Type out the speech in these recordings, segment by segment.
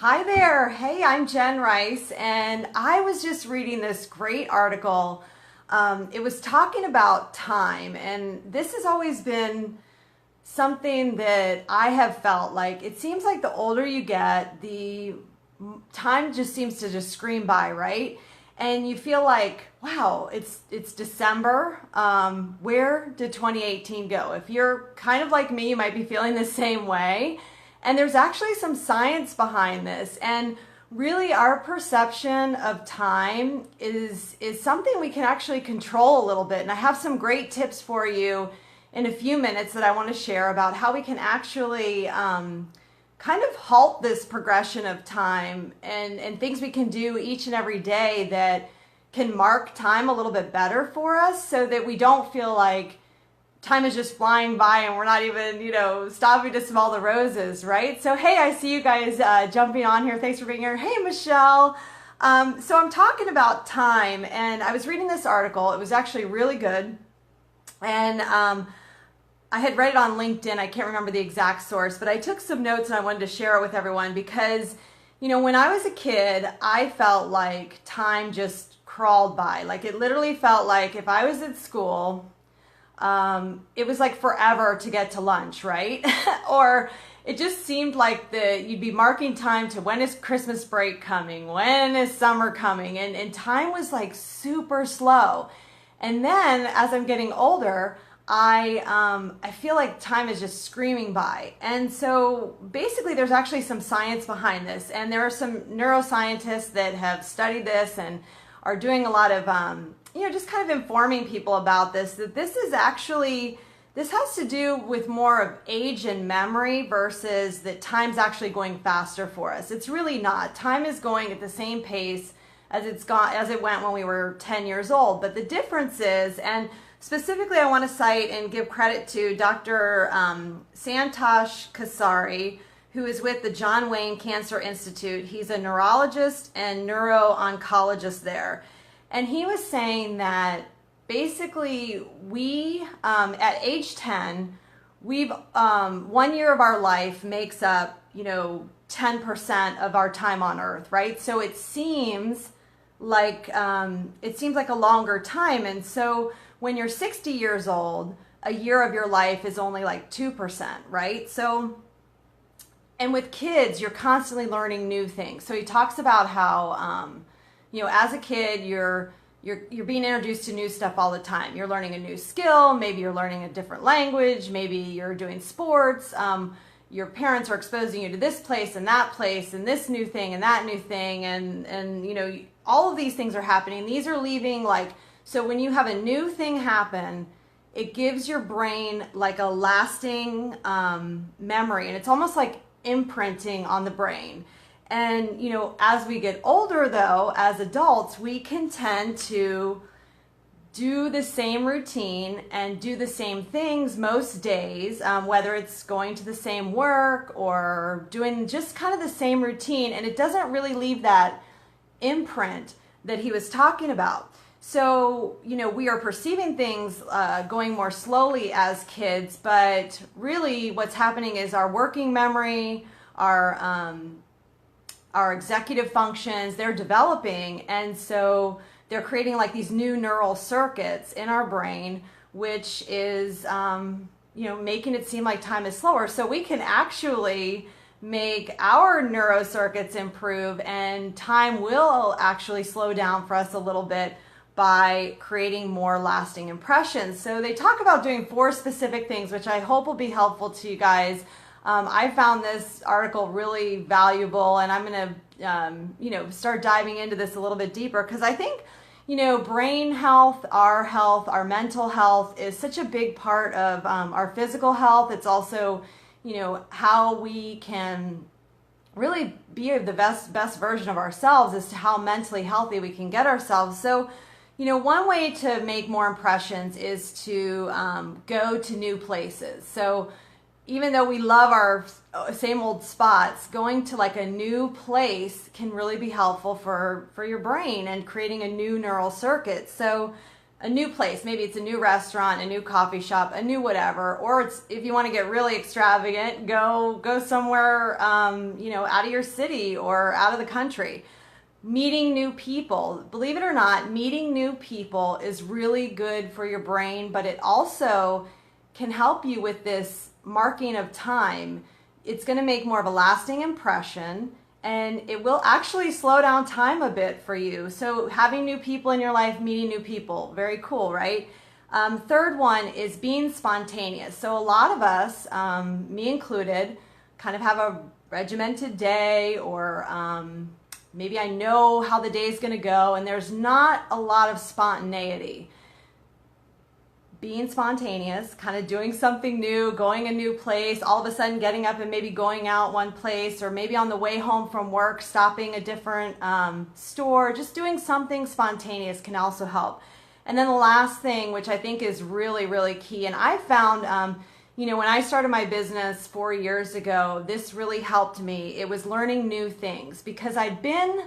Hi there. Hey, I'm Jen Rice, and I was just reading this great article. It was talking about time, and this has always been something that I have felt like it seems like the older you get, the time just seems to just scream by, right? And you feel like, wow, it's December. Where did 2018 go? If you're kind of like me, you might be feeling the same way. And there's actually some science behind this. And really our perception of time is something we can actually control a little bit. And I have some great tips for you in a few minutes that I want to share about how we can actually kind of halt this progression of time and things we can do each and every day that can mark time a little bit better for us so that we don't feel like time is just flying by and we're not even, stopping to smell the roses, right? So, hey, I see you guys jumping on here. Thanks for being here. Hey, Michelle. So I'm talking about time, and I was reading this article. It was actually really good. And I had read it on LinkedIn. I can't remember the exact source, but I took some notes and I wanted to share it with everyone because, when I was a kid, I felt like time just crawled by. Like it literally felt like if I was at school, it was like forever to get to lunch, right? Or it just seemed like you'd be marking time to when is Christmas break coming? When is summer coming? And time was like super slow. And then as I'm getting older, I feel like time is just screaming by. And so basically there's actually some science behind this. And there are some neuroscientists that have studied this and are doing a lot of, just kind of informing people about this, that this has to do with more of age and memory versus that time's actually going faster for us. It's really not. Time is going at the same pace as it went when we were 10 years old. But the difference is, and specifically I want to cite and give credit to Dr. Santosh Kasari, who is with the John Wayne Cancer Institute. He's a neurologist and neuro-oncologist there. And he was saying that basically we, at age 10, 1 year of our life makes up, 10% of our time on earth, right? So it seems like a longer time. And so when you're 60 years old, a year of your life is only like 2%, right? So, and with kids, you're constantly learning new things. So he talks about how, as a kid, you're being introduced to new stuff all the time. You're learning a new skill. Maybe you're learning a different language. Maybe you're doing sports. Your parents are exposing you to this place and this new thing and that new thing. And all of these things are happening. These are leaving so when you have a new thing happen, it gives your brain like a lasting memory. And it's almost like imprinting on the brain. And, as we get older, though, as adults, we can tend to do the same routine and do the same things most days, whether it's going to the same work or doing just kind of the same routine. And it doesn't really leave that imprint that he was talking about. So, we are perceiving things going more slowly as kids, but really what's happening is our working memory, our executive functions, they're developing, and so they're creating like these new neural circuits in our brain, which is, making it seem like time is slower. So we can actually make our neurocircuits improve, and time will actually slow down for us a little bit by creating more lasting impressions. So they talk about doing 4 specific things, which I hope will be helpful to you guys. I found this article really valuable, and I'm going to, start diving into this a little bit deeper because I think, brain health, our mental health is such a big part of our physical health. It's also, how we can really be the best version of ourselves as to how mentally healthy we can get ourselves. So, one way to make more impressions is to go to new places. So even though we love our same old spots, going to like a new place can really be helpful for your brain and creating a new neural circuit. So a new place. Maybe it's a new restaurant, a new coffee shop, a new whatever. Or it's, if you want to get really extravagant, go somewhere, you know, out of your city or out of the country. Meeting new people. Believe it or not, meeting new people is really good for your brain, but it also can help you with this marking of time. It's going to make more of a lasting impression, and it will actually slow down time a bit for you. So having new people in your life, meeting new people, very cool, right? Third one is being spontaneous. So a lot of us, me included, kind of have a regimented day, or maybe I know how the day is going to go, and there's not a lot of spontaneity. Being spontaneous, kind of doing something new, going a new place, all of a sudden getting up and maybe going out one place, or maybe on the way home from work, stopping a different store, just doing something spontaneous can also help. And then the last thing, which I think is really, really key, and I found, you know, when I started my business 4 years ago, this really helped me. It was learning new things, because I'd been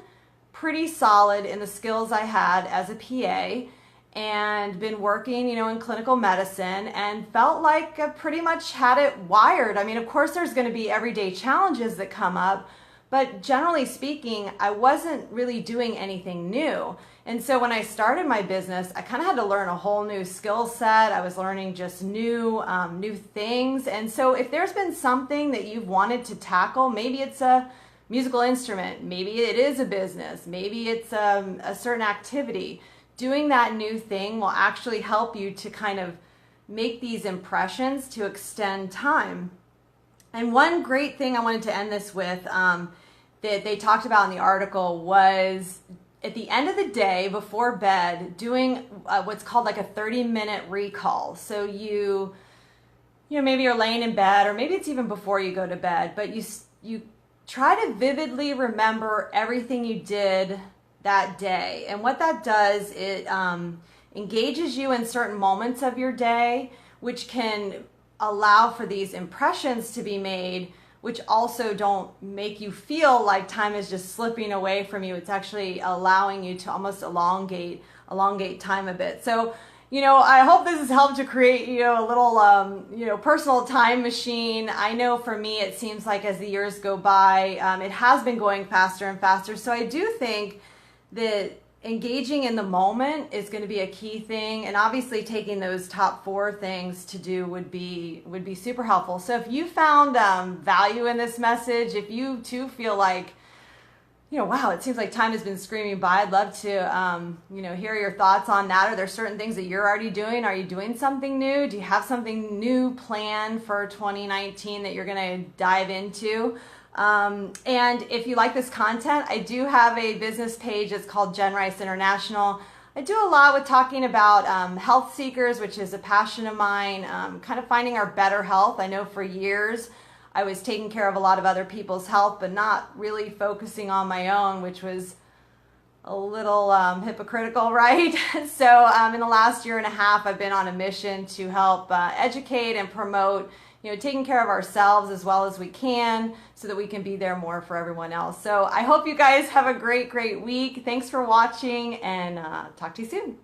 pretty solid in the skills I had as a PA, and been working, you know, in clinical medicine, and felt like I pretty much had it wired. I mean, of course, there's going to be everyday challenges that come up, but generally speaking, I wasn't really doing anything new. And so when I started my business, I kind of had to learn a whole new skill set. I was learning just new things. And so if there's been something that you've wanted to tackle, maybe it's a musical instrument, maybe it is a business, maybe it's a certain activity, doing that new thing will actually help you to kind of make these impressions to extend time. And one great thing I wanted to end this with that they talked about in the article was at the end of the day before bed, doing what's called like a 30-minute recall. So you know, maybe you're laying in bed, or maybe it's even before you go to bed, but you try to vividly remember everything you did that day. And what that does, it engages you in certain moments of your day, which can allow for these impressions to be made, which also don't make you feel like time is just slipping away from you. It's actually allowing you to almost elongate time a bit. So, you know, I hope this has helped to create, you know, a little, you know, personal time machine. I know for me, it seems like as the years go by, it has been going faster and faster. So I do think that engaging in the moment is going to be a key thing, and obviously taking those top 4 things to do would be super helpful. So if you found value in this message, if you too feel like, you know, wow, it seems like time has been screaming by, I'd love to you know, hear your thoughts on that. Are there certain things that you're already doing? Are you doing something new? Do you have something new planned for 2019 that you're going to dive into? And if you like this content, I do have a business page. It's called Jenn Rice International. I do a lot with talking about health seekers, which is a passion of mine, kind of finding our better health. I know for years I was taking care of a lot of other people's health, but not really focusing on my own, which was a little hypocritical, right? So in the last year and a half, I've been on a mission to help educate and promote, you know, taking care of ourselves as well as we can, so that we can be there more for everyone else. So I hope you guys have a great week. Thanks for watching, and talk to you soon.